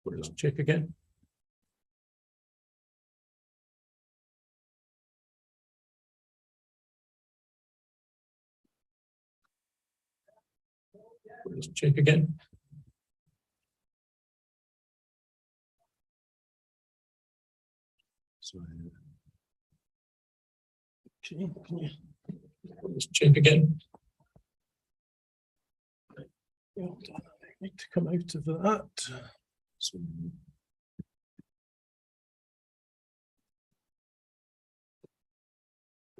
We'll just check again. We'll just check again. Sorry. Okay, we'll just check again. Hold on, I need to come out of that. So,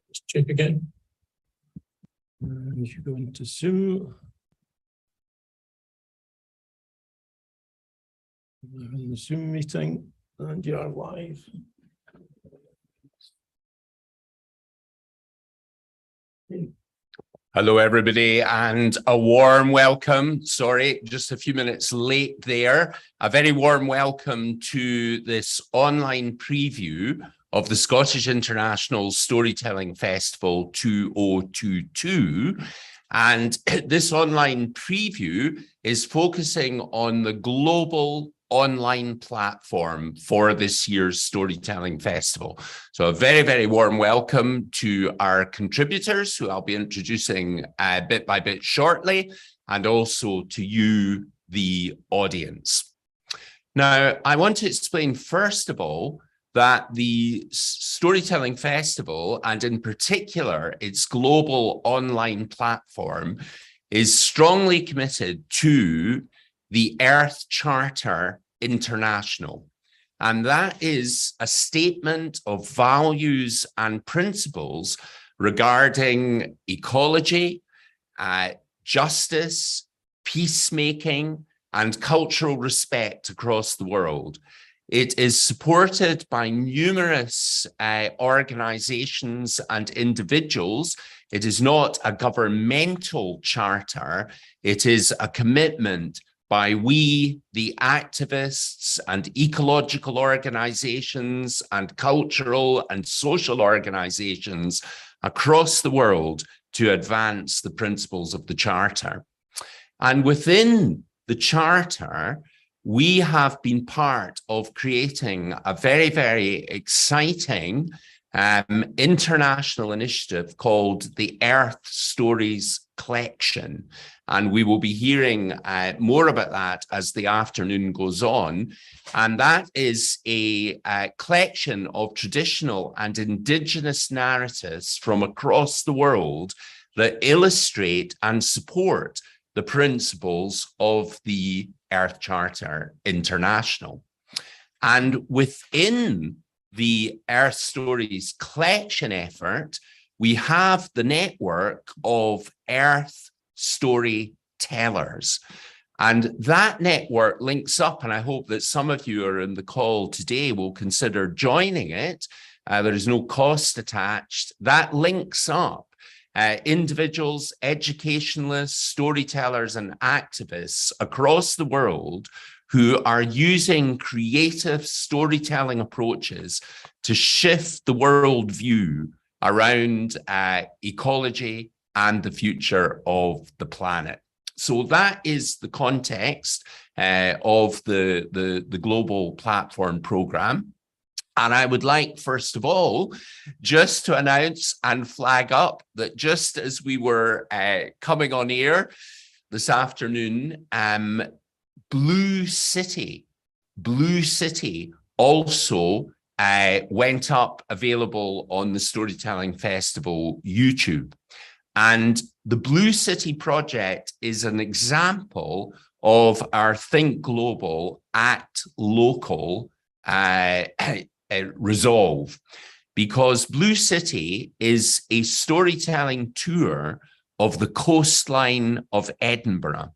let's check again. And you go into Zoom. You're in the Zoom meeting and you're live. Hello, everybody, and a warm welcome. Sorry, just a few minutes late there. A very warm welcome to this online preview of the Scottish International Storytelling Festival 2022. And this online preview is focusing on the global online platform for this year's Storytelling Festival. So a very, very warm welcome to our contributors, who I'll be introducing bit by bit shortly, and also to you, the audience. Now, I want to explain, first of all, that the Storytelling Festival, and in particular its global online platform, is strongly committed to the Earth Charter International. And that is a statement of values and principles regarding ecology, justice, peacemaking, and cultural respect across the world. It is supported by numerous organizations and individuals. It is not a governmental charter. It is a commitment by we, the activists and ecological organizations and cultural and social organizations across the world to advance the principles of the Charter. And within the Charter, we have been part of creating a very, very exciting international initiative called the Earth Stories Collection. And we will be hearing more about that as the afternoon goes on. And that is a collection of traditional and indigenous narratives from across the world that illustrate and support the principles of the Earth Charter International. And within the Earth Stories collection effort, we have the network of Earth Storytellers. And that network links up, and I hope that some of you are in the call today will consider joining it. There is no cost attached. That links up individuals, educationalists, storytellers, and activists across the world who are using creative storytelling approaches to shift the worldview around ecology and the future of the planet. So that is the context of the global platform program. And I would like, first of all, just to announce and flag up that just as we were coming on air this afternoon, Blue City also went up available on the Storytelling Festival YouTube. And the Blue City project is an example of our Think Global, Act Local resolve, because Blue City is a storytelling tour of the coastline of Edinburgh,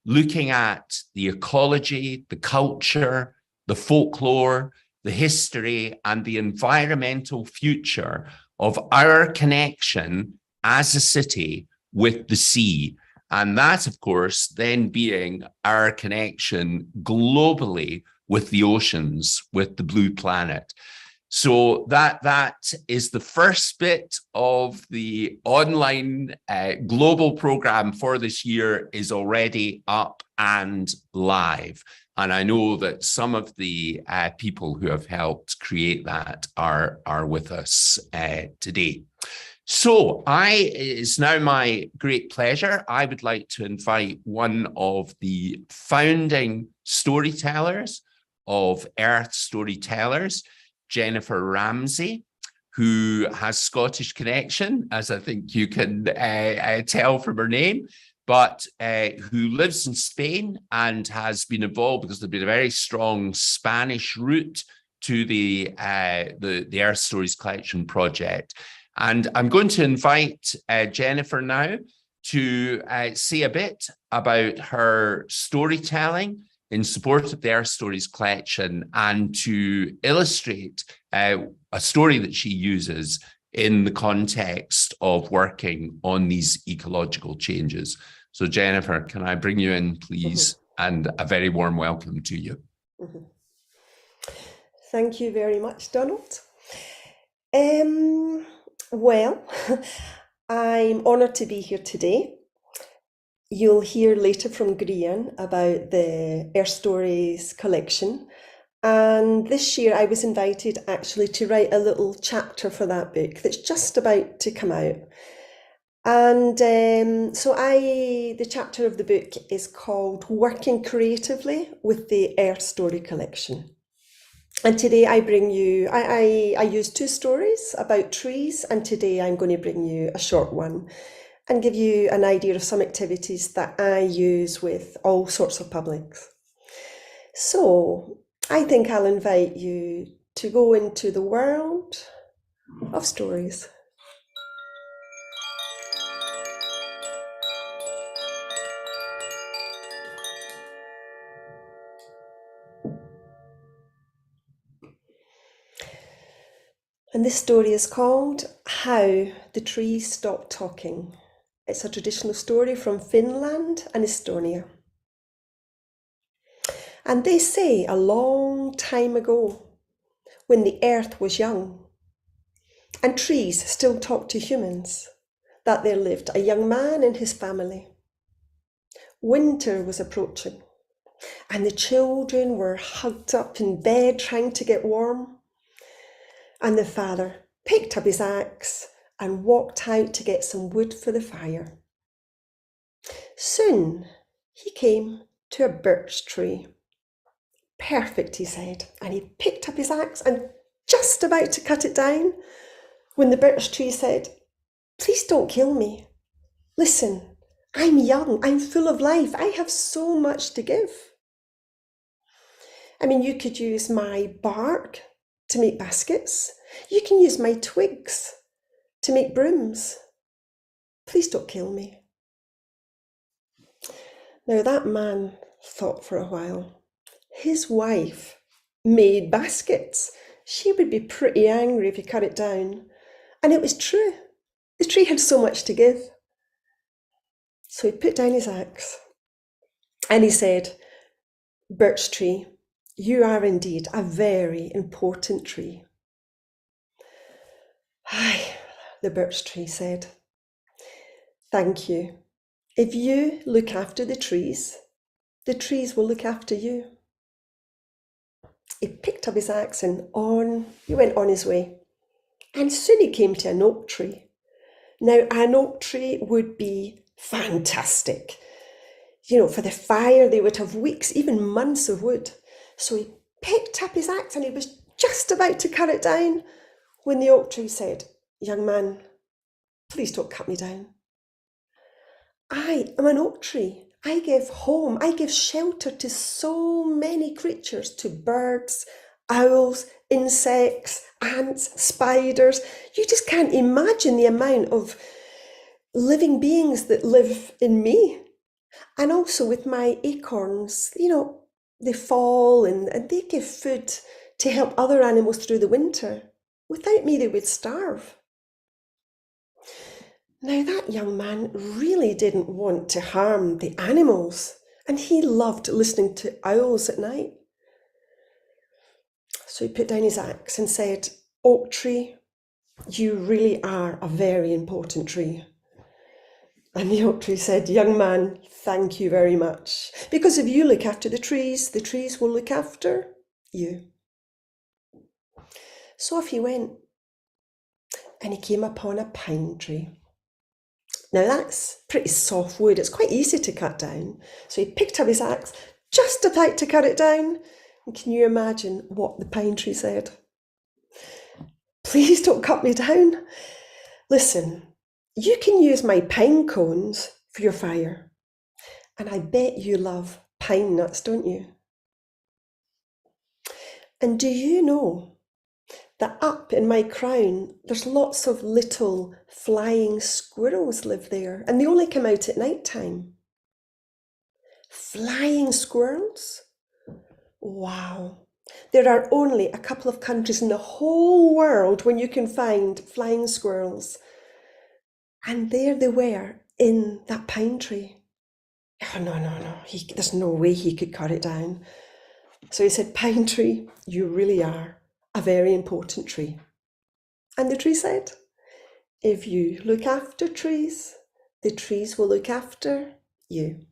looking at the ecology, the culture, the folklore, the history, and the environmental future of our connection as a city with the sea. And that, of course, then being our connection globally with the oceans, with the blue planet. So that is the first bit of the online global program for this year is already up and live. And I know that some of the people who have helped create that are with us today. So it's now my great pleasure. I would like to invite one of the founding storytellers of Earth Storytellers, Jennifer Ramsay, who has Scottish connection, as I think you can tell from her name, but who lives in Spain and has been involved because there's been a very strong Spanish root to the Earth Stories Collection project. And I'm going to invite Jennifer now to say a bit about her storytelling in support of the Earth Stories collection and to illustrate a story that she uses in the context of working on these ecological changes. So Jennifer, can I bring you in, please? And a very warm welcome to you. Thank you very much, Donald. Well, I'm honoured to be here today. You'll hear later from Grian about the Earth Stories collection. And this year I was invited actually to write a little chapter for that book that's just about to come out. And the chapter of the book is called Working Creatively with the Earth Story Collection. And today I bring you, I use two stories about trees, and today I'm going to bring you a short one and give you an idea of some activities that I use with all sorts of publics. So I think I'll invite you to go into the world of stories. And this story is called How the Trees Stopped Talking. It's a traditional story from Finland and Estonia. And they say a long time ago, when the earth was young, and trees still talked to humans, that there lived a young man and his family. Winter was approaching, and the children were hugged up in bed trying to get warm. And the father picked up his axe and walked out to get some wood for the fire. Soon he came to a birch tree. Perfect, he said, and he picked up his axe and just about to cut it down when the birch tree said, "Please don't kill me. Listen, I'm young, I'm full of life, I have so much to give. I mean, you could use my bark to make baskets. You can use my twigs to make brooms. Please don't kill me." Now that man thought for a while. His wife made baskets. She would be pretty angry if he cut it down. And it was true. The tree had so much to give. So he put down his axe and he said, "Birch tree, you are indeed a very important tree." "Aye," the birch tree said. "Thank you. If you look after the trees will look after you." He picked up his axe and he went on his way. And soon he came to an oak tree. Now, an oak tree would be fantastic. You know, for the fire, they would have weeks, even months of wood. So he picked up his axe and he was just about to cut it down when the oak tree said, "Young man, please don't cut me down. I am an oak tree. I give home, I give shelter to so many creatures, to birds, owls, insects, ants, spiders. You just can't imagine the amount of living beings that live in me. And also with my acorns, you know, they fall and they give food to help other animals through the winter. Without me, they would starve." Now that young man really didn't want to harm the animals, and he loved listening to owls at night. So he put down his axe and said, oak tree, you really are a very important tree." And the oak tree said, "Young man, thank you very much. Because if you look after the trees will look after you." So off he went, and he came upon a pine tree. Now that's pretty soft wood. It's quite easy to cut down. So he picked up his axe, just about to cut it down. And can you imagine what the pine tree said? "Please don't cut me down. Listen, you can use my pine cones for your fire. And I bet you love pine nuts, don't you? And do you know that up in my crown, there's lots of little flying squirrels live there, and they only come out at night time." Flying squirrels? Wow. There are only a couple of countries in the whole world when you can find flying squirrels. And there they were in that pine tree. Oh, no. There's no way he could cut it down. So he said, "Pine tree, you really are a very important tree." And the tree said, "If you look after trees, the trees will look after you."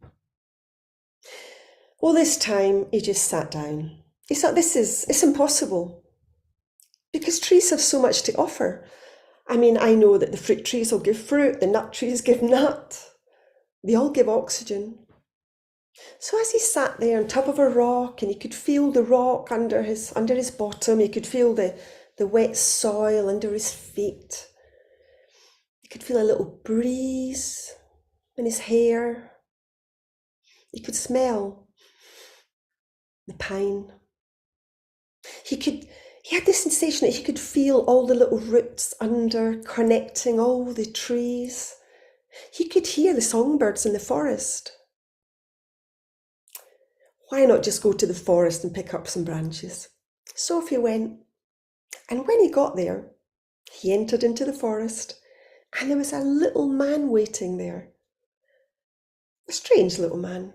Well, this time he just sat down. He thought, it's impossible, because trees have so much to offer. I mean, I know that the fruit trees will give fruit, the nut trees give nut. They all give oxygen. So as he sat there on top of a rock, and he could feel the rock under his bottom, he could feel the wet soil under his feet. He could feel a little breeze in his hair. He could smell the pine. He had this sensation that he could feel all the little roots under connecting all the trees. He could hear the songbirds in the forest. Why not just go to the forest and pick up some branches? So off he went. And when he got there, he entered into the forest, and there was a little man waiting there. A strange little man.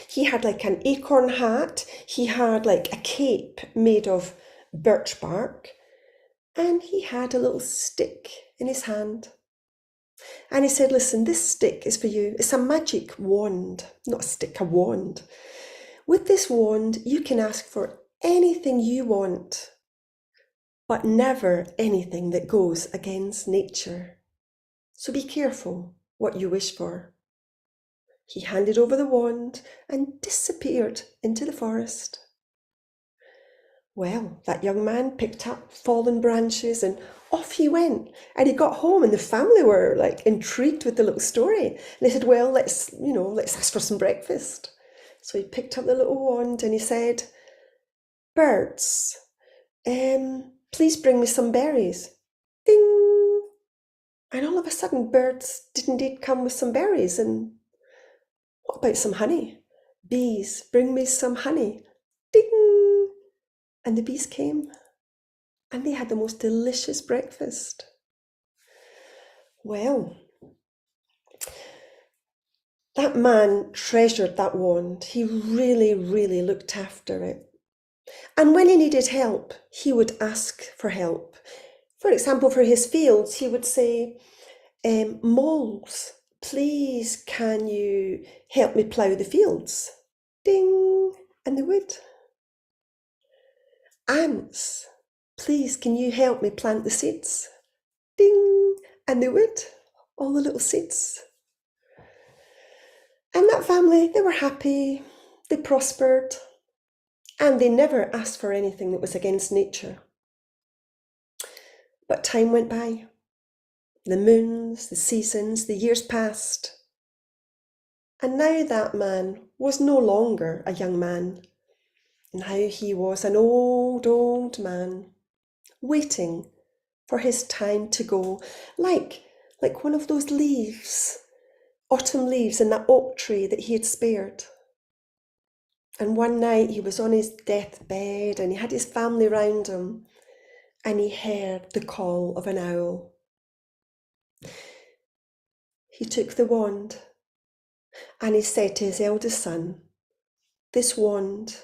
He had like an acorn hat, he had like a cape made of birch bark, and he had a little stick in his hand. And he said, "Listen, this stick is for you. It's a magic wand, not a stick, a wand. With this wand, you can ask for anything you want, but never anything that goes against nature. So be careful what you wish for." He handed over the wand and disappeared into the forest. Well, that young man picked up fallen branches and off he went. And he got home, and the family were like intrigued with the little story. And they said, "Well, let's ask for some breakfast." So he picked up the little wand and he said, "Birds, please bring me some berries." Ding! And all of a sudden, birds did indeed come with some berries. And what about some honey? "Bees, bring me some honey." Ding! And the bees came, and they had the most delicious breakfast. Well, that man treasured that wand. He really, really looked after it. And when he needed help, he would ask for help. For example, for his fields, he would say, "Moles, please can you help me plough the fields?" Ding! And they would. "Ants, please can you help me plant the seeds?" Ding! And they would. All the little seeds. And that family, they were happy, they prospered, and they never asked for anything that was against nature. But time went by. The moons, the seasons, the years passed. And now that man was no longer a young man. Now he was an old man, waiting for his time to go, like one of those leaves, autumn leaves in that oak tree that he had spared. And one night he was on his deathbed, and he had his family round him, and he heard the call of an owl. He took the wand, and he said to his eldest son, "This wand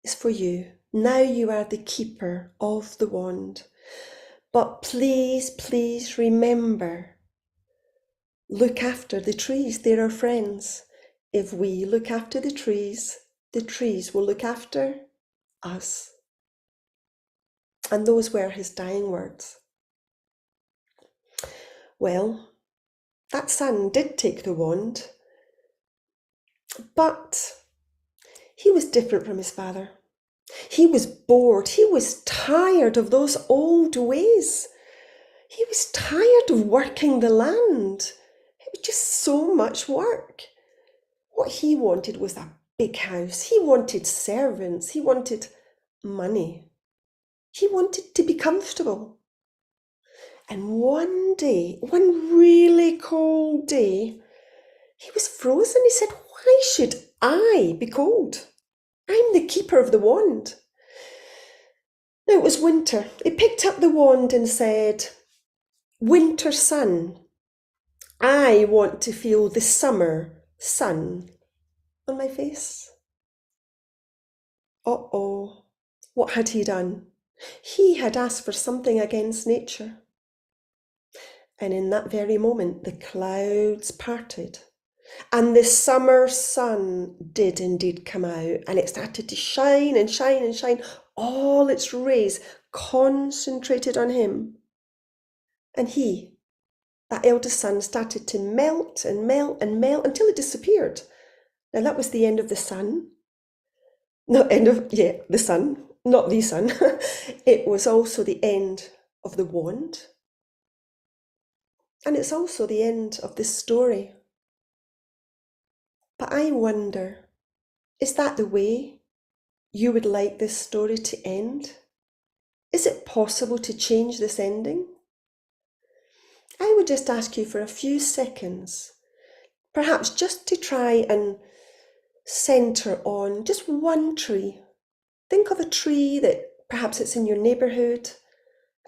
is for you. Now you are the keeper of the wand. But please, please remember, look after the trees. They're our friends. If we look after the trees will look after us. And those were his dying words. Well, that son did take the wand, but he was different from his father. He was bored. He was tired of those old ways. He was tired of working the land. It was just so much work. What he wanted was a big house. He wanted servants. He wanted money. He wanted to be comfortable. And one day, one really cold day, he was frozen. He said, "Why should I be cold? I'm the keeper of the wand." Now it was winter. He picked up the wand and said, "Winter sun, I want to feel the summer sun on my face." Uh-oh, what had he done? He had asked for something against nature. And in that very moment, the clouds parted. And the summer sun did indeed come out, and it started to shine and shine and shine, all its rays concentrated on him. And he, that eldest son, started to melt and melt and melt until it disappeared. Now that was the end of the sun. The sun, not the sun. It was also the end of the wand. And it's also the end of this story. But I wonder, is that the way you would like this story to end? Is it possible to change this ending? I would just ask you for a few seconds, perhaps just to try and centre on just one tree. Think of a tree that perhaps it's in your neighbourhood,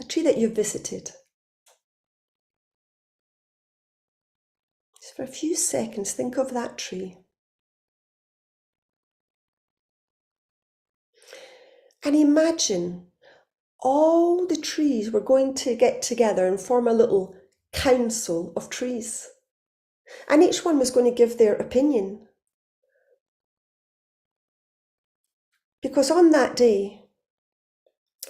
a tree that you've visited. Just for a few seconds, think of that tree. And imagine all the trees were going to get together and form a little council of trees. And each one was going to give their opinion. Because on that day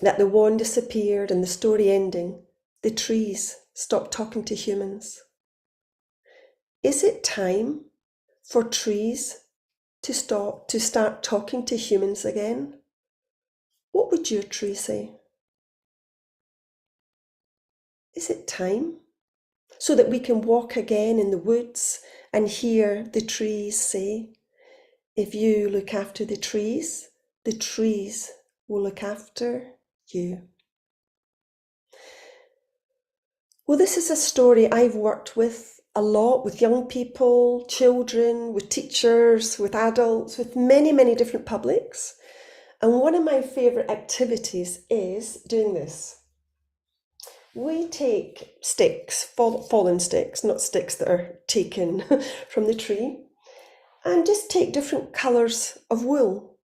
that the wand disappeared and the story ending, the trees stopped talking to humans. Is it time for trees to start talking to humans again? What would your tree say? Is it time? So that we can walk again in the woods and hear the trees say, "If you look after the trees will look after you." Well, this is a story I've worked with a lot, with young people, children, with teachers, with adults, with many, many different publics. And one of my favourite activities is doing this. We take sticks, fallen sticks, not sticks that are taken from the tree, and just take different colours of wool.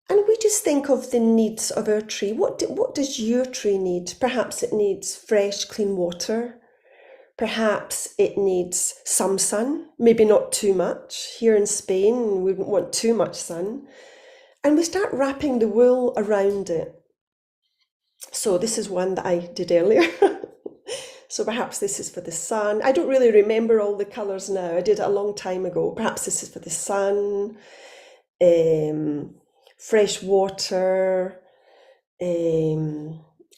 And we just think of the needs of our tree. What does your tree need? Perhaps it needs fresh, clean water. Perhaps it needs some sun, maybe not too much. Here in Spain, we wouldn't want too much sun. And we start wrapping the wool around it. So this is one that I did earlier. So perhaps this is for the sun. I don't really remember all the colours now. I did it a long time ago. Perhaps this is for the sun, fresh water,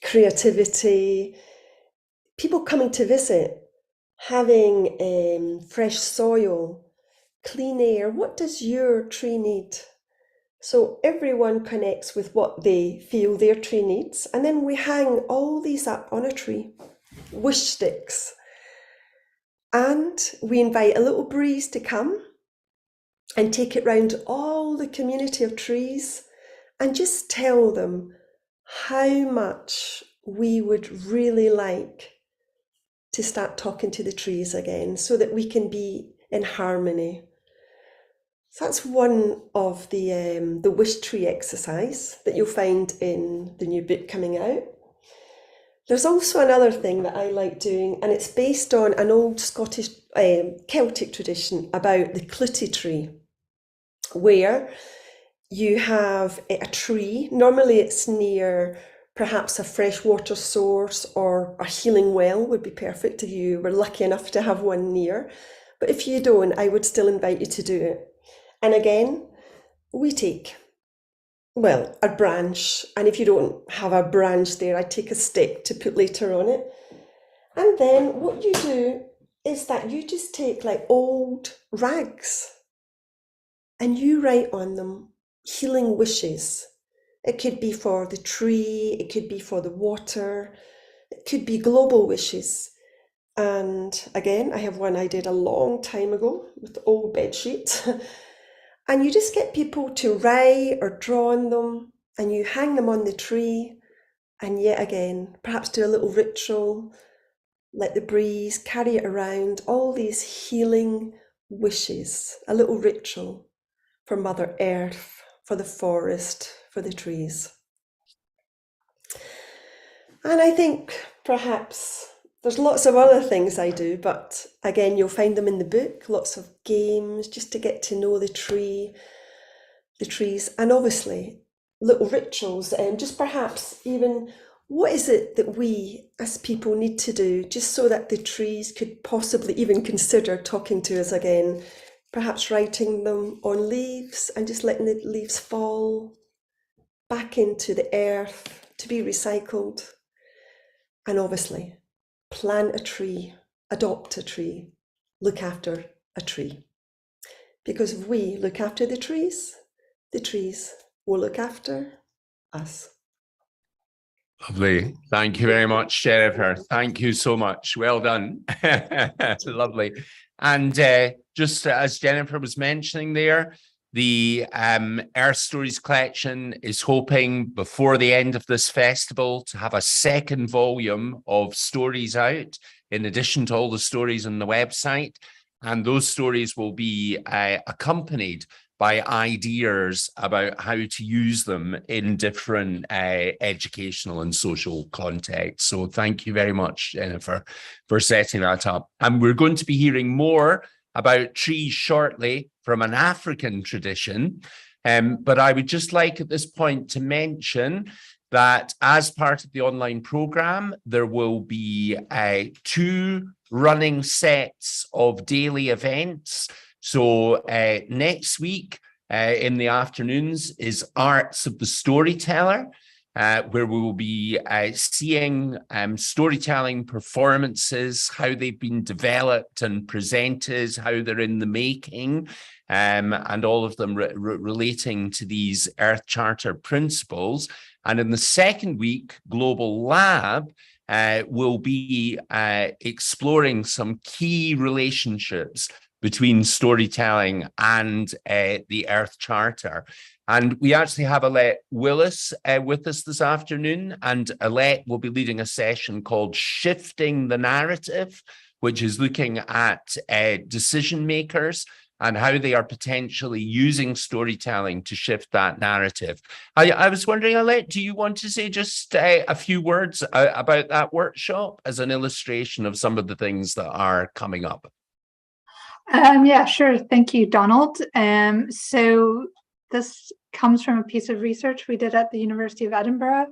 creativity, people coming to visit, having fresh soil, clean air. What does your tree need? So everyone connects with what they feel their tree needs, and then we hang all these up on a tree, wish sticks, and we invite a little breeze to come and take it round all the community of trees and just tell them how much we would really like to start talking to the trees again so that we can be in harmony. So that's one of the wish tree exercise that you'll find in the new book coming out. There's also another thing that I like doing, and it's based on an old Scottish Celtic tradition about the clutie tree, where you have a tree. Normally it's near perhaps a freshwater source, or a healing well would be perfect if you were lucky enough to have one near. But if you don't, I would still invite you to do it. And again, we take, well, a branch, and if you don't have a branch there, I take a stick to put later on it. And then what you do is that you just take like old rags and you write on them healing wishes. It could be for the tree, it could be for the water, it could be global wishes. And again, I have one I did a long time ago with old bed sheets. And you just get people to write or draw on them, and you hang them on the tree. And yet again, perhaps do a little ritual, let the breeze carry it around, all these healing wishes, a little ritual for Mother Earth, for the forest, for the trees. And I think perhaps there's lots of other things I do, but again, you'll find them in the book, lots of games just to get to know the trees, and obviously little rituals, and just perhaps even what is it that we as people need to do just so that the trees could possibly even consider talking to us again, perhaps writing them on leaves and just letting the leaves fall back into the earth to be recycled. And obviously, plant a tree, adopt a tree, look after a tree. Because if we look after the trees will look after us. Lovely. Thank you very much, Jennifer. Thank you so much. Well done. Lovely. And just as Jennifer was mentioning there, the Earth Stories collection is hoping before the end of this festival to have a second volume of stories out, in addition to all the stories on the website. And those stories will be accompanied by ideas about how to use them in different educational and social contexts. So thank you very much, Jennifer, for setting that up. And we're going to be hearing more about trees shortly from an African tradition. But I would just like at this point to mention that as part of the online program, there will be 2 running sets of daily events. So next week in the afternoons is Arts of the Storyteller, where we will be seeing storytelling performances, how they've been developed and presented, how they're in the making, and all of them relating to these Earth Charter principles. And in the second week, Global Lab will be exploring some key relationships between storytelling and the Earth Charter. And we actually have Alette Willis with us this afternoon, and Alette will be leading a session called Shifting the Narrative, which is looking at decision makers and how they are potentially using storytelling to shift that narrative. I was wondering, Alette, do you want to say just a few words about that workshop as an illustration of some of the things that are coming up? Yeah, sure. Thank you, Donald. So this comes from a piece of research we did at the University of Edinburgh.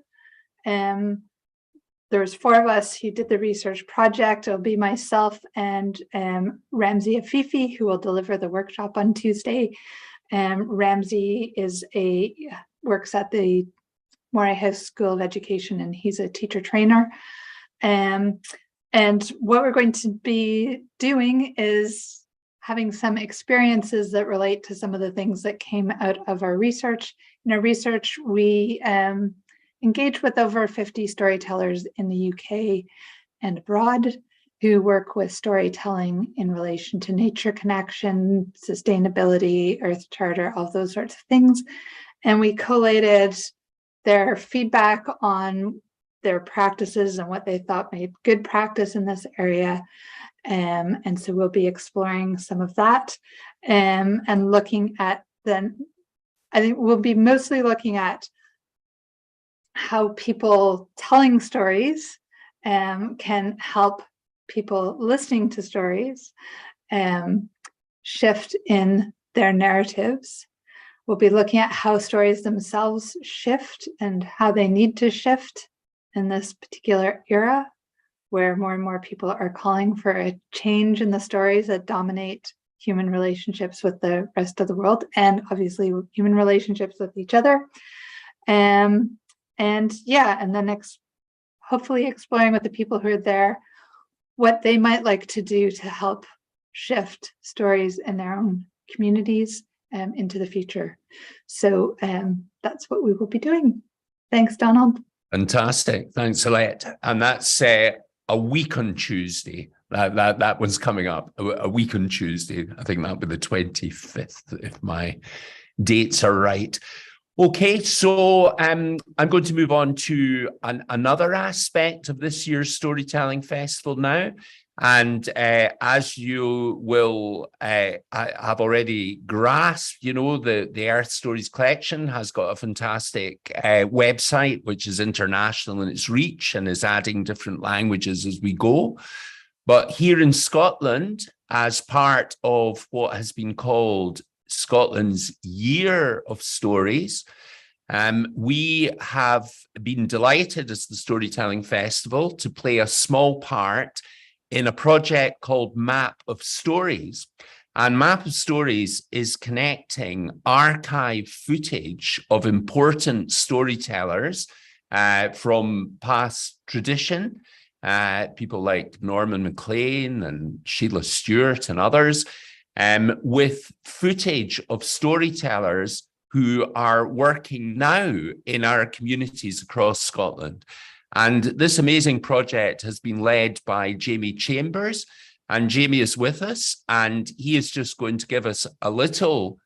There was 4 of us who did the research project. It'll be myself and Ramsay Afifi, who will deliver the workshop on Tuesday. Ramsay works at the Moray House School of Education, and he's a teacher trainer. And what we're going to be doing is having some experiences that relate to some of the things that came out of our research. In our research, we engage with over 50 storytellers in the UK and abroad who work with storytelling in relation to nature connection, sustainability, Earth Charter, all those sorts of things. And we collated their feedback on their practices and what they thought made good practice in this area. And so we'll be exploring some of that and looking at I think we'll be mostly looking at how people telling stories can help people listening to stories shift in their narratives. We'll be looking at how stories themselves shift and how they need to shift in this particular era, where more and more people are calling for a change in the stories that dominate human relationships with the rest of the world, and obviously human relationships with each other. And then hopefully exploring with the people who are there what they might like to do to help shift stories in their own communities into the future. So that's what we will be doing. Thanks, Donald. Fantastic. Thanks, Alette. And that's a week on Tuesday. That one's coming up. A week on Tuesday. I think that'll be the 25th, if my dates are right. Okay, so I'm going to move on to another aspect of this year's Storytelling Festival now. And as you will have already grasped, the Earth Stories collection has got a fantastic website, which is international in its reach and is adding different languages as we go. But here in Scotland, as part of what has been called Scotland's Year of Stories, we have been delighted as the Storytelling Festival to play a small part in a project called Map of Stories. And Map of Stories is connecting archive footage of important storytellers from past tradition, people like Norman MacLean and Sheila Stewart and others, with footage of storytellers who are working now in our communities across Scotland. And this amazing project has been led by Jamie Chambers, and Jamie is with us, and he is just going to give us a little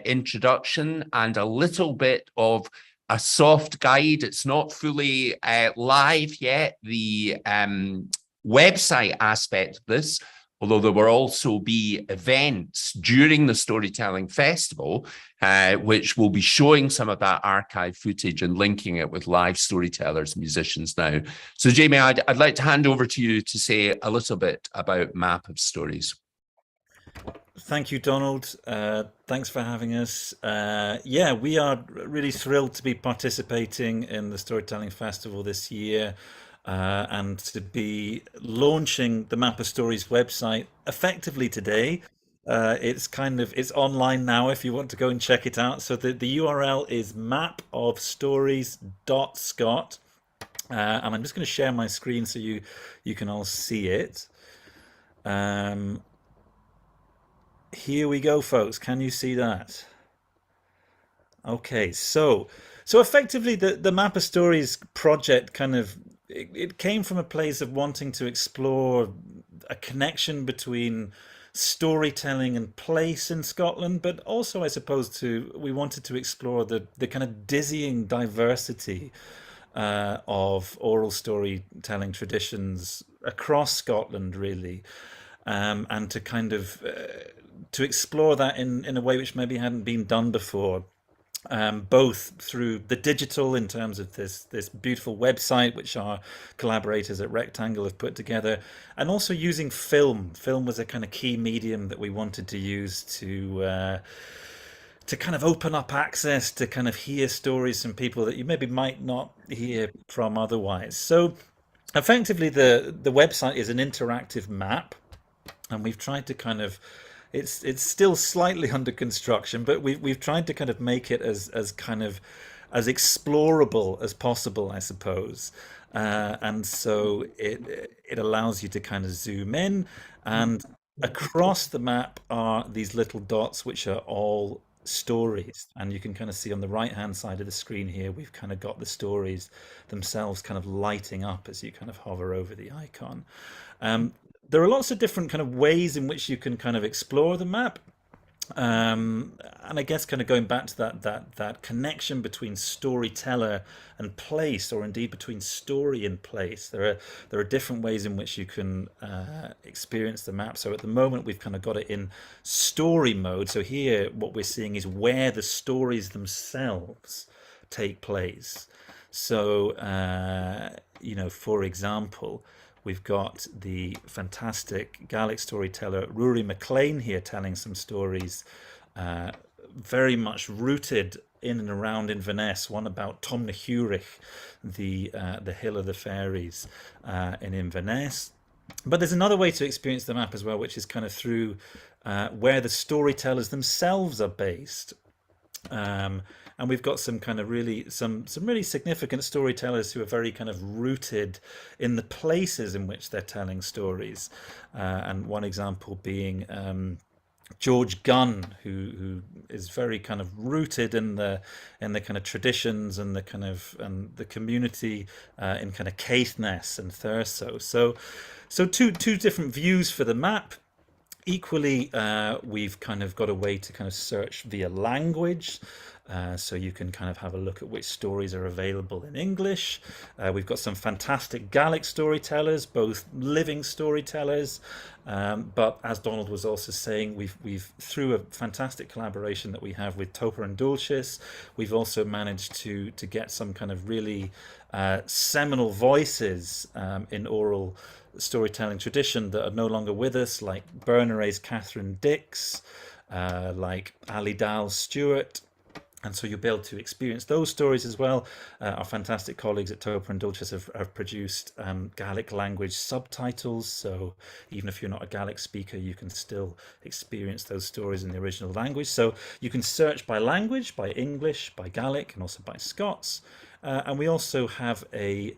introduction and a little bit of a soft guide. It's not fully live yet, the website aspect of this, although there will also be events during the Storytelling Festival, which will be showing some of that archive footage and linking it with live storytellers and musicians now. So, Jamie, I'd like to hand over to you to say a little bit about Map of Stories. Thank you, Donald. Thanks for having us. Yeah, we are really thrilled to be participating in the Storytelling Festival this year. And to be launching the Map of Stories website effectively today. It's online now if you want to go and check it out. So the URL is mapofstories.scot. And I'm just going to share my screen so you can all see it. Here we go, folks. Can you see that? Okay, so effectively the Map of Stories project kind of it came from a place of wanting to explore a connection between storytelling and place in Scotland, but also I suppose we wanted to explore the kind of dizzying diversity of oral storytelling traditions across Scotland, really, and to kind of to explore that in a way which maybe hadn't been done before. Both through the digital in terms of this beautiful website which our collaborators at Rectangle have put together, and also using film. Film was a kind of key medium that we wanted to use to kind of open up access to kind of hear stories from people that you maybe might not hear from otherwise. So effectively the website is an interactive map, and we've tried to kind of it's still slightly under construction, but we've tried to kind of make it as explorable as possible, I suppose. And so it allows you to kind of zoom in, and across the map are these little dots which are all stories, and you can kind of see on the right hand side of the screen here we've kind of got the stories themselves kind of lighting up as you kind of hover over the icon. There are lots of different kind of ways in which you can kind of explore the map. And I guess kind of going back to that connection between storyteller and place, or indeed between story and place, there are different ways in which you can experience the map. So at the moment we've kind of got it in story mode. So here what we're seeing is where the stories themselves take place. So for example, we've got the fantastic Gaelic storyteller Rory MacLean here telling some stories very much rooted in and around Inverness, one about Tom na Hurich, the Hill of the Fairies in Inverness. But there's another way to experience the map as well, which is kind of through where the storytellers themselves are based. And we've got some kind of really some really significant storytellers who are very kind of rooted in the places in which they're telling stories. And one example being George Gunn, who is very kind of rooted in the kind of traditions and the kind of and the community in kind of Caithness and Thurso. So two different views for the map. Equally, we've kind of got a way to kind of search via language. So you can kind of have a look at which stories are available in English. We've got some fantastic Gaelic storytellers, both living storytellers, but as Donald was also saying, we've through a fantastic collaboration that we have with Toper and Dulcis, we've also managed to get some kind of really seminal voices in oral storytelling tradition that are no longer with us, like Berneray's Catherine Dix, like Ali Dal Stewart. And so you'll be able to experience those stories as well. Our fantastic colleagues at Toper and Dulcis have produced Gaelic language subtitles. So even if you're not a Gaelic speaker, you can still experience those stories in the original language. So you can search by language, by English, by Gaelic, and also by Scots. And we also have a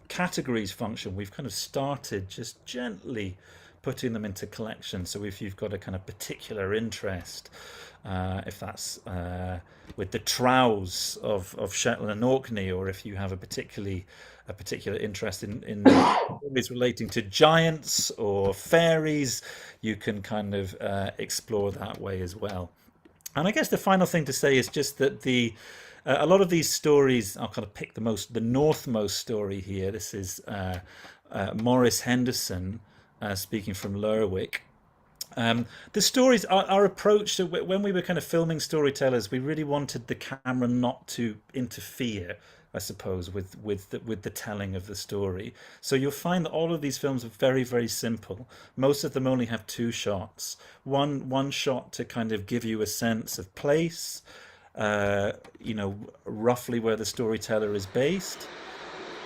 categories function. We've kind of started just gently putting them into collections. So if you've got a kind of particular interest, if that's with the Trows of Shetland and Orkney, or if you have a particular interest in stories relating to giants or fairies, you can kind of explore that way as well. And I guess the final thing to say is just that a lot of these stories, I'll kind of pick the northmost story here. This is Maurice Henderson speaking from Lerwick. The stories, our approach to when we were kind of filming storytellers, we really wanted the camera not to interfere, I suppose, with the telling of the story. So you'll find that all of these films are very, very simple. Most of them only have two shots. One shot to kind of give you a sense of place, roughly where the storyteller is based,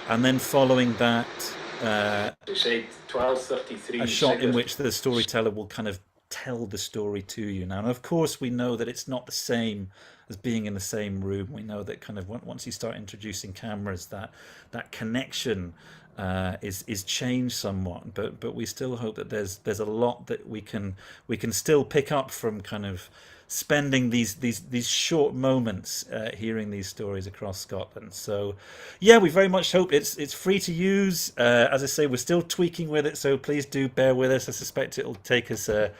and then following that, say 12:33, a shot in which the storyteller will kind of tell the story to you. Now, and of course, we know that it's not the same as being in the same room. We know that kind of once you start introducing cameras, that connection is changed somewhat. But we still hope that there's a lot that we can still pick up from kind of spending these short moments hearing these stories across Scotland. So yeah, we very much hope it's free to use. As I say, we're still tweaking with it, so please do bear with us. I suspect it'll take us a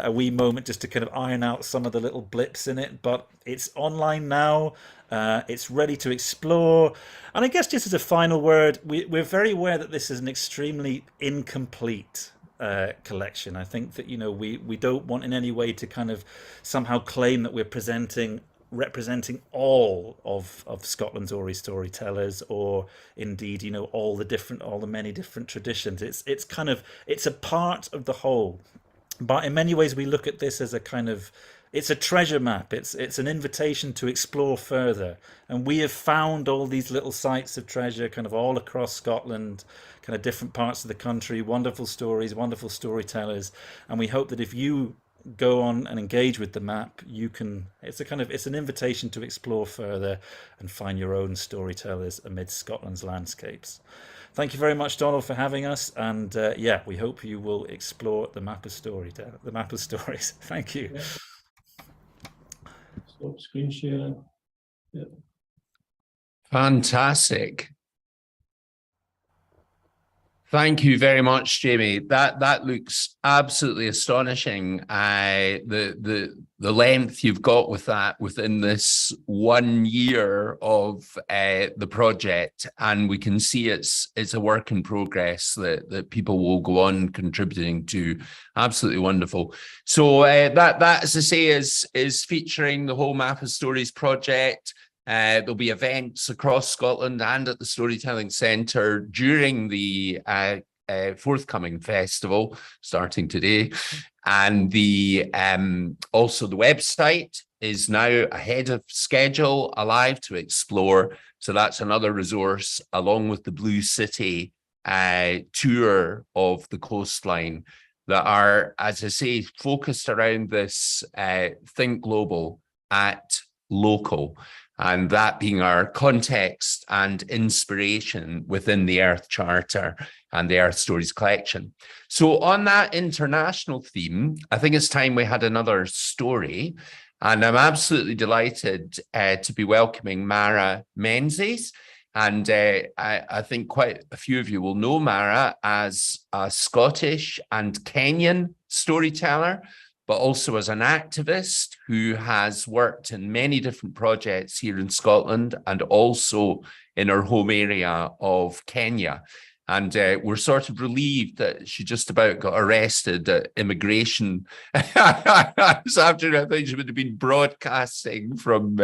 wee moment just to kind of iron out some of the little blips in it, but it's online now. It's ready to explore. And I guess just as a final word, we're very aware that this is an extremely incomplete collection. I think that we don't want in any way to kind of somehow claim that we're representing all of Scotland's Ori storytellers, or indeed all the many different traditions. It's a part of the whole, but in many ways we look at this as it's a treasure map. It's an invitation to explore further, and we have found all these little sites of treasure kind of all across Scotland, kind of different parts of the country, wonderful stories, wonderful storytellers, and we hope that if you go on and engage with the map, it's an invitation to explore further and find your own storytellers amidst Scotland's landscapes. Thank you very much, Donald, for having us, and we hope you will explore the map of stories. Thank you. Yeah. Stop screen sharing. Yeah. Fantastic. Thank you very much, Jamie. That looks absolutely astonishing. The length you've got with that within this 1 year of the project, and we can see it's a work in progress that people will go on contributing to. Absolutely wonderful. So that, as I say, is featuring the whole Map of Stories project. There'll be events across Scotland and at the Storytelling Centre during the forthcoming festival starting today. And the also the website is now ahead of schedule, alive to explore. So that's another resource, along with the Blue City tour of the coastline, that are, as I say, focused around this think global, act local, and that being our context and inspiration within the Earth Charter and the Earth Stories collection. So on that international theme, I think it's time we had another story. And I'm absolutely delighted to be welcoming Mara Menzies. And I think quite a few of you will know Mara as a Scottish and Kenyan storyteller, but also as an activist who has worked in many different projects here in Scotland and also in her home area of Kenya. And we're sort of relieved that she just about got arrested at immigration this afternoon. I think she would have been broadcasting from,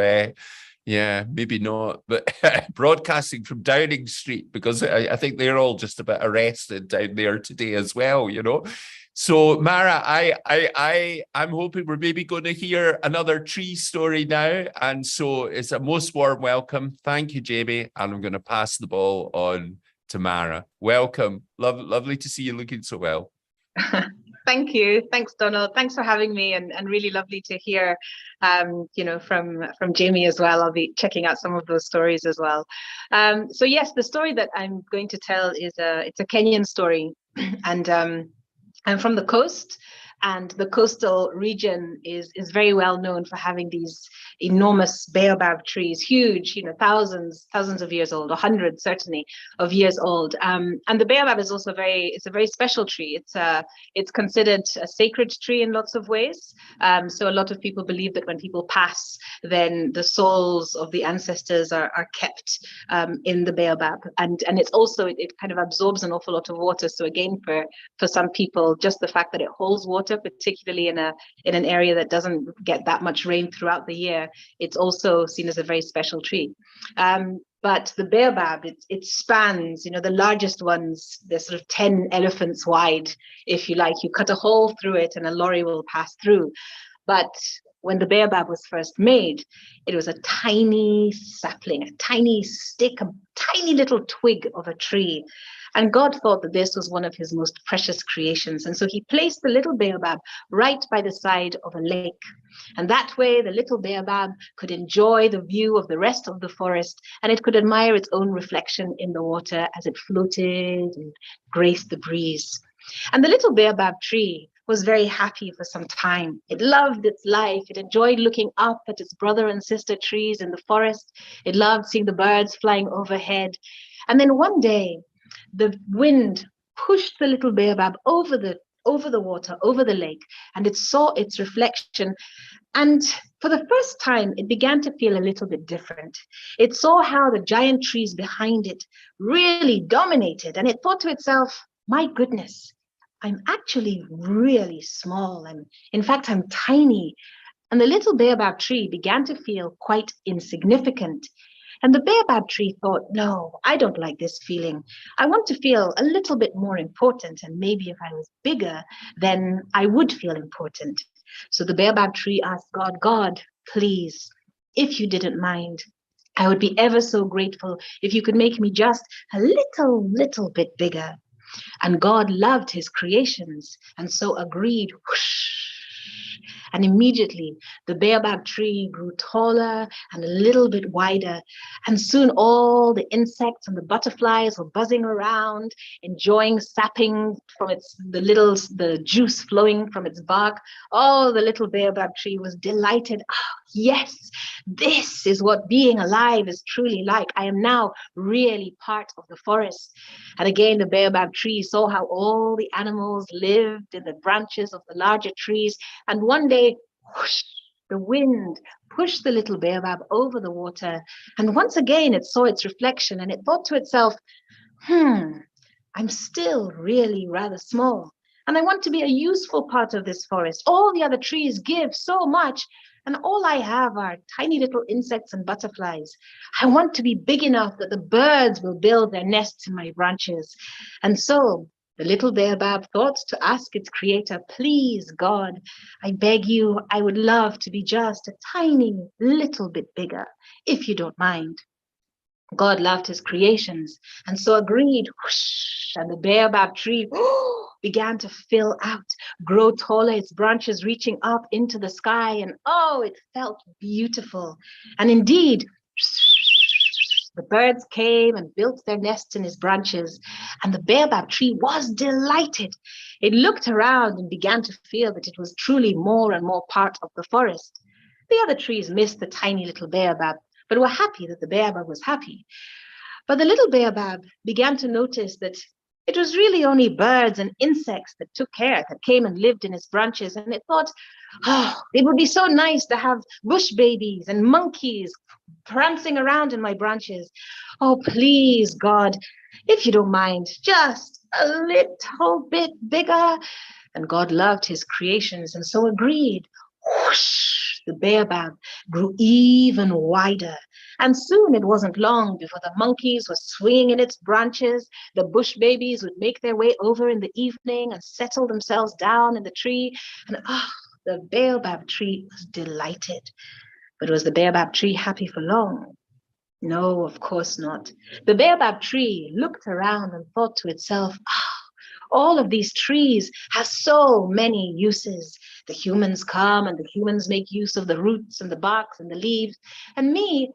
yeah, maybe not, but broadcasting from Downing Street, because I think they're all just about arrested down there today as well, you know. So Mara, I'm hoping we're maybe going to hear another tree story now. And so it's a most warm welcome. Thank you, Jamie. And I'm going to pass the ball on to Mara. Welcome. Lovely to see you looking so well. Thank you. Thanks, Donald. Thanks for having me, and really lovely to hear, from Jamie as well. I'll be checking out some of those stories as well. So yes, the story that I'm going to tell is it's a Kenyan story, and I'm from the coast, and the coastal region is very well known for having these enormous baobab trees, huge, thousands of years old, or hundreds certainly of years old. And the baobab is also it's a very special tree. It's considered a sacred tree in lots of ways. So a lot of people believe that when people pass, then the souls of the ancestors are kept in the baobab. And it's also, it kind of absorbs an awful lot of water. So again, for some people, just the fact that it holds water, particularly in an area that doesn't get that much rain throughout the year, it's also seen as a very special tree. But the baobab, it spans, the largest ones, they're sort of 10 elephants wide, if you like. You cut a hole through it and a lorry will pass through. But when the baobab was first made, it was a tiny sapling, a tiny stick, a tiny little twig of a tree. And God thought that this was one of his most precious creations. And so he placed the little baobab right by the side of a lake. And that way, the little baobab could enjoy the view of the rest of the forest, and it could admire its own reflection in the water as it floated and graced the breeze. And the little baobab tree was very happy for some time. It loved its life. It enjoyed looking up at its brother and sister trees in the forest. It loved seeing the birds flying overhead. And then one day, the wind pushed the little baobab over the water, over the lake, and it saw its reflection. And for the first time, it began to feel a little bit different. It saw how the giant trees behind it really dominated, and it thought to itself, my goodness, I'm actually really small. In fact, I'm tiny. And the little baobab tree began to feel quite insignificant. And the baobab tree thought, no, I don't like this feeling. I want to feel a little bit more important. And maybe if I was bigger, then I would feel important. So the baobab tree asked God, God, please, if you didn't mind, I would be ever so grateful if you could make me just a little bit bigger. And God loved his creations and so agreed. Whoosh. And immediately the baobab tree grew taller and a little bit wider. And soon all the insects and the butterflies were buzzing around, enjoying sapping from the juice flowing from its bark. Oh, the little baobab tree was delighted. Oh, yes, this is what being alive is truly like. I am now really part of the forest. And again, the baobab tree saw how all the animals lived in the branches of the larger trees. And one day, whoosh, the wind pushed the little baobab over the water. And once again, it saw its reflection and it thought to itself, I'm still really rather small. And I want to be a useful part of this forest. All the other trees give so much. and all I have are tiny little insects and butterflies. I want to be big enough that the birds will build their nests in my branches. And so the little baobab thought to ask its creator, please, God, I beg you, I would love to be just a tiny little bit bigger, if you don't mind. God loved his creations and so agreed. Whoosh, and the baobab tree began to fill out, grow taller, its branches reaching up into the sky. And oh, it felt beautiful. And indeed, the birds came and built their nests in his branches, and the baobab tree was delighted. It looked around and began to feel that it was truly more and more part of the forest. The other trees missed the tiny little baobab, but were happy that the baobab was happy. But the little baobab began to notice that it was really only birds and insects that came and lived in its branches. And it thought, oh, it would be so nice to have bush babies and monkeys prancing around in my branches. Oh, please, God, if you don't mind, just a little bit bigger. And God loved his creations and so agreed. Whoosh, the baobab grew even wider. And soon it wasn't long before the monkeys were swinging in its branches. The bush babies would make their way over in the evening and settle themselves down in the tree. And the baobab tree was delighted. But was the baobab tree happy for long? No, of course not. The baobab tree looked around and thought to itself, all of these trees have so many uses. The humans come and the humans make use of the roots and the barks and the leaves. And me,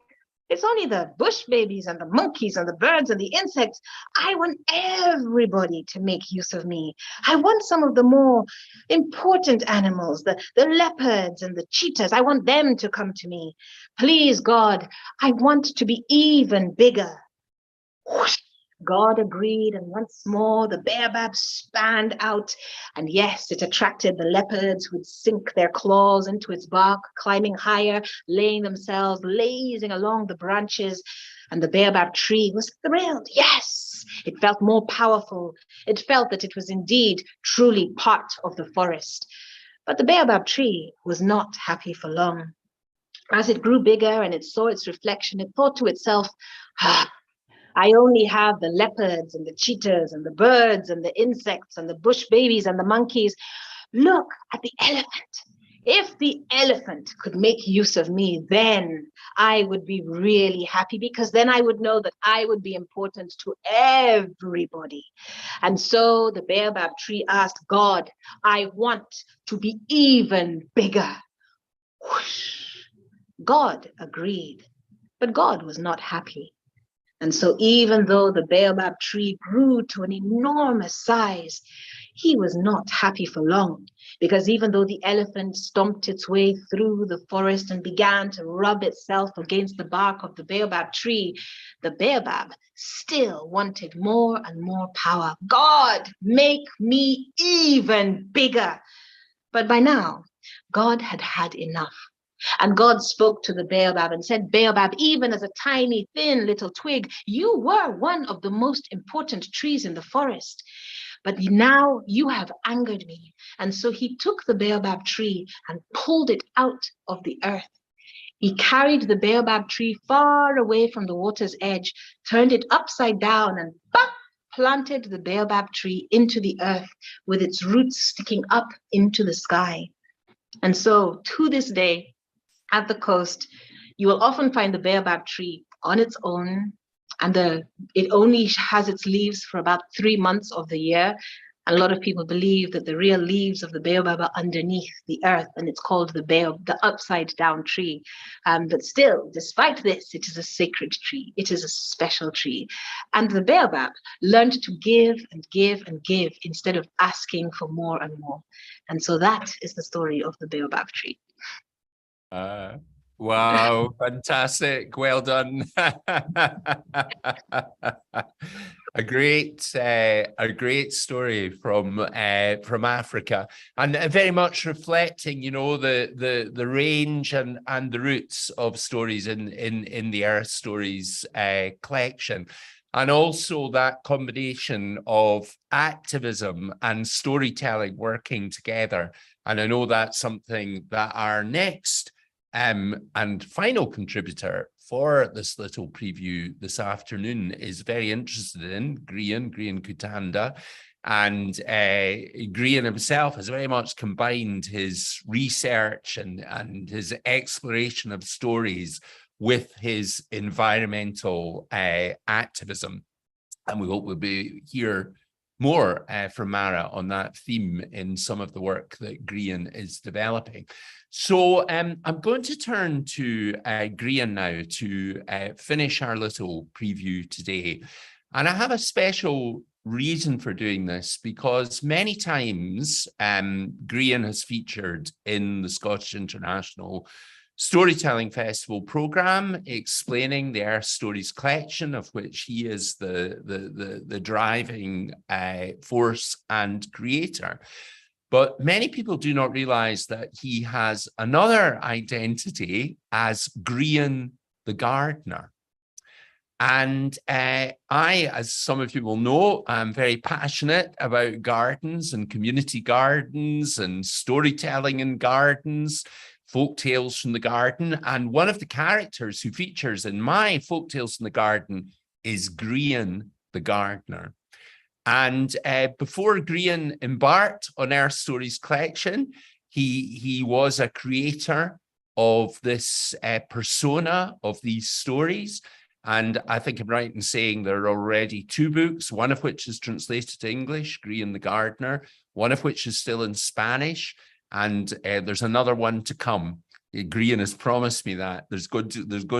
it's only the bush babies and the monkeys and the birds and the insects. I want everybody to make use of me. I want some of the more important animals, the leopards and the cheetahs. I want them to come to me. Please, God, I want to be even bigger. Whoosh. God agreed, and once more the baobab spanned out, and yes, it attracted the leopards who would sink their claws into its bark, climbing higher, laying themselves, lazing along the branches, and the baobab tree was thrilled. Yes, it felt more powerful. It felt that it was indeed truly part of the forest. But the baobab tree was not happy for long. As it grew bigger and it saw its reflection, it thought to itself, I only have the leopards and the cheetahs and the birds and the insects and the bush babies and the monkeys. Look at the elephant. If the elephant could make use of me, then I would be really happy, because then I would know that I would be important to everybody. And so the baobab tree asked God, I want to be even bigger. Whoosh. God agreed, but God was not happy. And so even though the baobab tree grew to an enormous size, he was not happy for long, because even though the elephant stomped its way through the forest and began to rub itself against the bark of the baobab tree, the baobab still wanted more and more power. God, make me even bigger. But by now, God had had enough. And God spoke to the baobab and said, Baobab, even as a tiny, thin little twig, you were one of the most important trees in the forest. But now you have angered me. And so he took the baobab tree and pulled it out of the earth. He carried the baobab tree far away from the water's edge, turned it upside down, and planted the baobab tree into the earth with its roots sticking up into the sky. And so to this day, at the coast, you will often find the baobab tree on its own, and it only has its leaves for about 3 months of the year. And a lot of people believe that the real leaves of the baobab are underneath the earth, and it's called the upside down tree. But still, despite this, it is a sacred tree. It is a special tree. And the baobab learned to give and give and give instead of asking for more and more. And so that is the story of the baobab tree. Wow, fantastic. Well done. A great story from Africa, and very much reflecting, the range and the roots of stories in the Earth Stories collection, and also that combination of activism and storytelling working together. And I know that's something that our next and final contributor for this little preview this afternoon is very interested in Grian Kutanda. And Grian himself has very much combined his research and his exploration of stories with his environmental activism. And we hope we'll be here more from Mara on that theme in some of the work that Grian is developing. So I'm going to turn to Grian now to finish our little preview today. And I have a special reason for doing this because many times Grian has featured in the Scottish International Storytelling Festival programme, explaining the Earth Stories collection, of which he is the driving force and creator. But many people do not realise that he has another identity as Grian the Gardener. And I, as some of you will know, I'm very passionate about gardens and community gardens and storytelling in gardens, folk tales from the garden. And one of the characters who features in my folk tales from the garden is Grian the Gardener. And before Grian embarked on Earth Stories collection, he was a creator of this persona of these stories. And I think I'm right in saying there are already 2 books, one of which is translated to English, Grian the Gardener, one of which is still in Spanish, and there's another one to come. Grian has promised me that there's going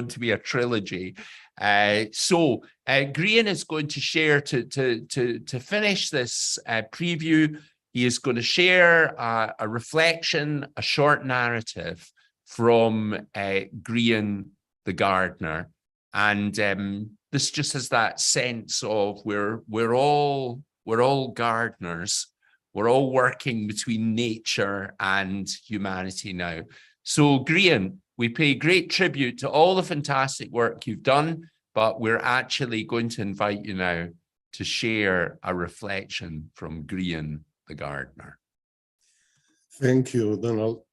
to be a trilogy. So Grian is going to share to finish this preview. He is going to share a reflection, a short narrative from Grian the Gardener. And this just has that sense of we're all gardeners. We're all working between nature and humanity now. So Grian, we pay great tribute to all the fantastic work you've done, but we're actually going to invite you now to share a reflection from Grian the Gardener. Thank you, Donald.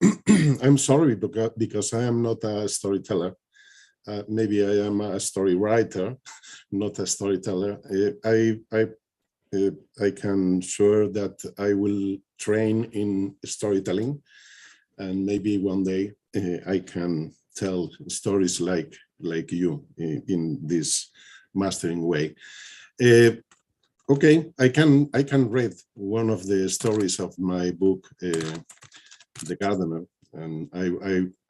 I'm sorry because I am not a storyteller. Maybe I am a story writer, not a storyteller. I can sure that I will train in storytelling, and maybe one day I can tell stories like you in this mastering way. Okay, I can read one of the stories of my book, The Gardener, and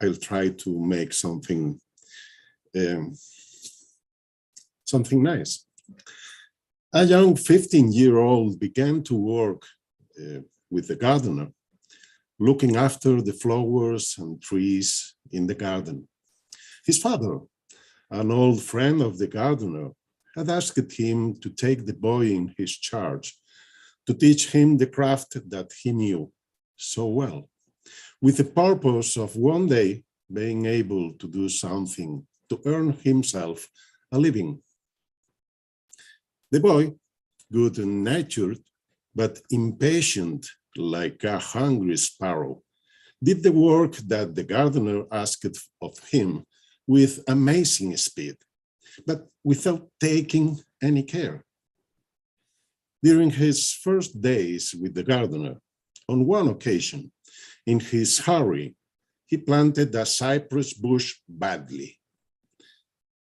I'll try to make something nice. A young 15-year-old began to work with the gardener, looking after the flowers and trees in the garden. His father, an old friend of the gardener, had asked him to take the boy in his charge, to teach him the craft that he knew so well, with the purpose of one day being able to do something to earn himself a living. The boy, good-natured but impatient like a hungry sparrow, did the work that the gardener asked of him with amazing speed, but without taking any care. During his first days with the gardener, on one occasion, in his hurry, he planted a cypress bush badly.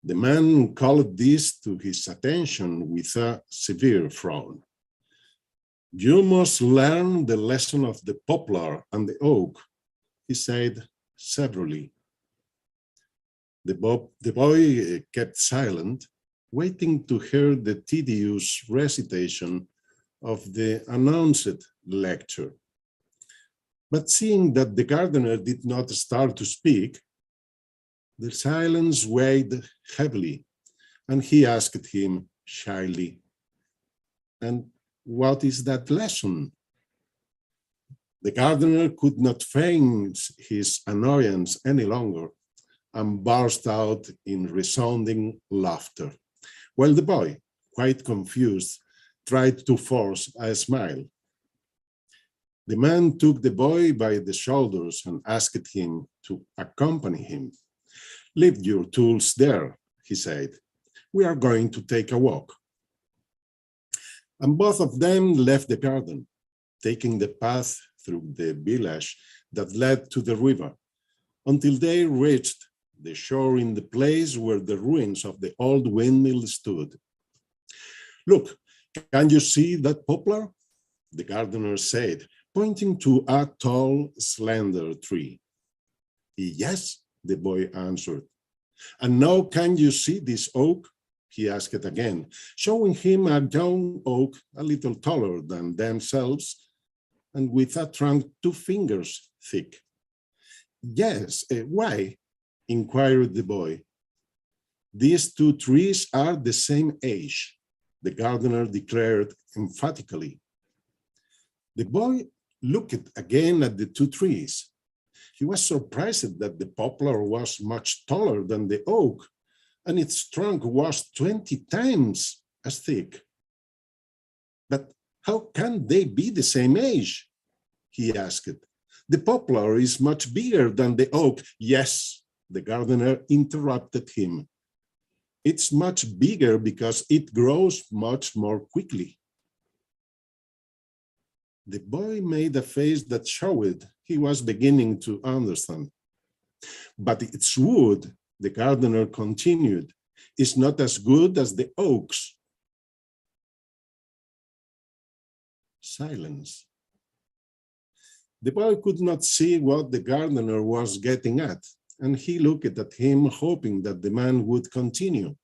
The man called this to his attention with a severe frown. "You must learn the lesson of the poplar and the oak," he said severely. The boy kept silent, waiting to hear the tedious recitation of the announced lecture. But seeing that the gardener did not start to speak, the silence weighed heavily, and he asked him shyly, "And what is that lesson?" The gardener could not feign his annoyance any longer and burst out in resounding laughter, while the boy, quite confused, tried to force a smile. The man took the boy by the shoulders and asked him to accompany him. "Leave your tools there," he said. "We are going to take a walk." And both of them left the garden, taking the path through the village that led to the river, until they reached the shore in the place where the ruins of the old windmill stood. "Look, can you see that poplar?" the gardener said, pointing to a tall, slender tree. "Yes," the boy answered. "And now can you see this oak?" he asked again, showing him a young oak a little taller than themselves and with a trunk 2 fingers thick. "Yes, why?" inquired the boy. "These 2 trees are the same age," the gardener declared emphatically. The boy looked again at the 2 trees. He was surprised that the poplar was much taller than the oak, and its trunk was 20 times as thick. "But how can they be the same age?" he asked. "The poplar is much bigger than the oak." "Yes," the gardener interrupted him. "It's much bigger because it grows much more quickly." The boy made a face that showed he was beginning to understand. "But its wood," the gardener continued, "is not as good as the oak's." Silence. The boy could not see what the gardener was getting at, and he looked at him, hoping that the man would continue.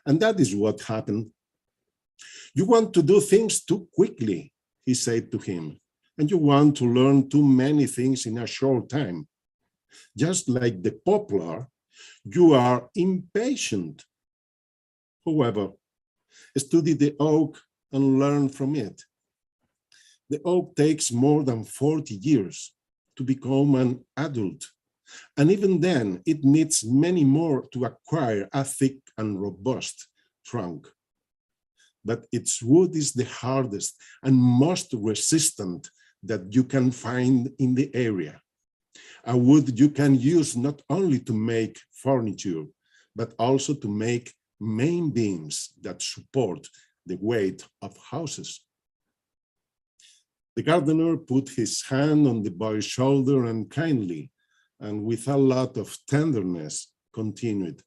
And that is what happened. "You want to do things too quickly," he said to him, "and you want to learn too many things in a short time. Just like the poplar, you are impatient. However, study the oak and learn from it. The oak takes more than 40 years to become an adult, and even then it needs many more to acquire a thick and robust trunk. But its wood is the hardest and most resistant that you can find in the area. A wood you can use not only to make furniture, but also to make main beams that support the weight of houses." The gardener put his hand on the boy's shoulder and kindly, and with a lot of tenderness, continued,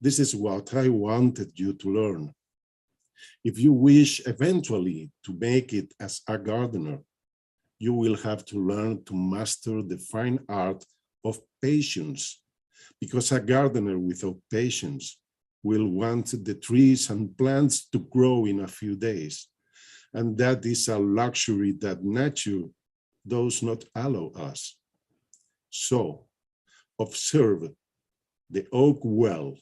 "This is what I wanted you to learn. If you wish eventually to make it as a gardener, you will have to learn to master the fine art of patience, because a gardener without patience will want the trees and plants to grow in a few days, and that is a luxury that nature does not allow us. So, observe the oak well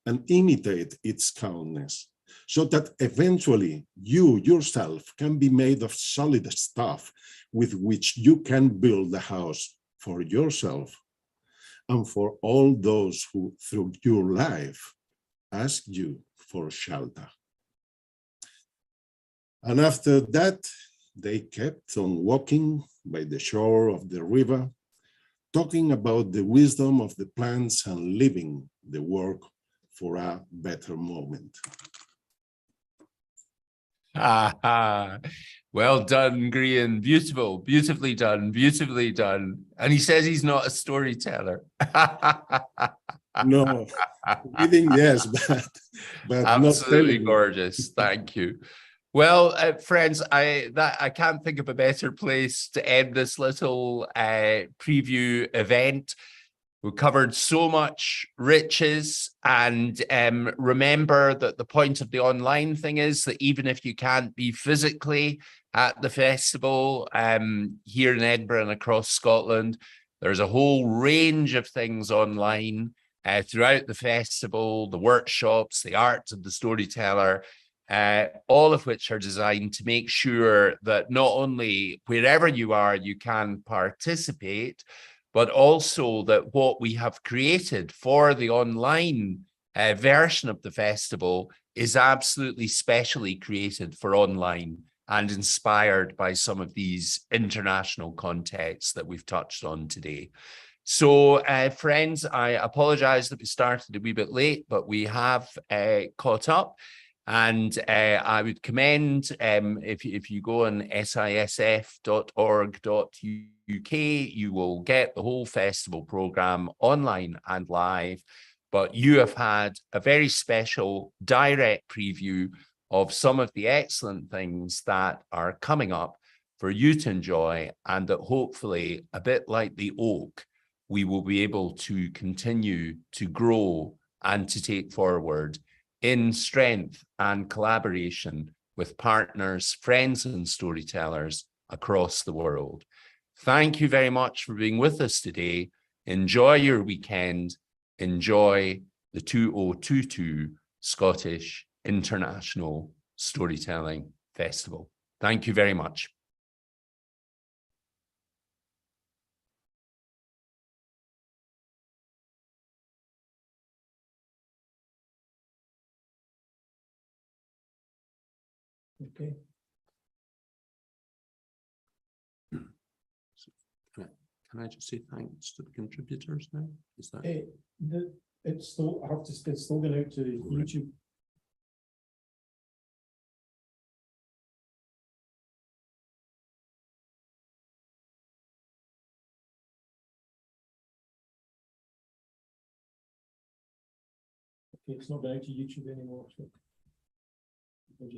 and imitate its calmness, so that eventually you yourself can be made of solid stuff with which you can build a house for yourself and for all those who through your life ask you for shelter." And after that, they kept on walking by the shore of the river, talking about the wisdom of the plants and leaving the work for a better moment. Well done, Grian. Beautiful, beautifully done, beautifully done. And he says he's not a storyteller. No, reading, yes, but not Absolutely telling. gorgeous. Thank you. Well, friends, I can't think of a better place to end this little preview event. We covered so much riches, and remember that the point of the online thing is that even if you can't be physically at the festival here in Edinburgh and across Scotland, there's a whole range of things online throughout the festival, the workshops, the art of the storyteller, all of which are designed to make sure that not only wherever you are, you can participate, but also that what we have created for the online version of the festival is absolutely specially created for online. and inspired by some of these international contexts that we've touched on today. So, friends, I apologize that we started a wee bit late, but we have caught up. And I would commend, if you go on sisf.org.uk, you will get the whole festival programme online and live. But you have had a very special direct preview of some of the excellent things that are coming up for you to enjoy, and that hopefully, a bit like the oak, we will be able to continue to grow and to take forward in strength and collaboration with partners, friends, and storytellers across the world. Thank you very much for being with us today. Enjoy your weekend. Enjoy the 2022 Scottish International Storytelling Festival. Thank you very much. Okay. Can I just say thanks to the contributors now? Is that It's still, it's still going out to YouTube. Okay, it's not going out to YouTube anymore. So.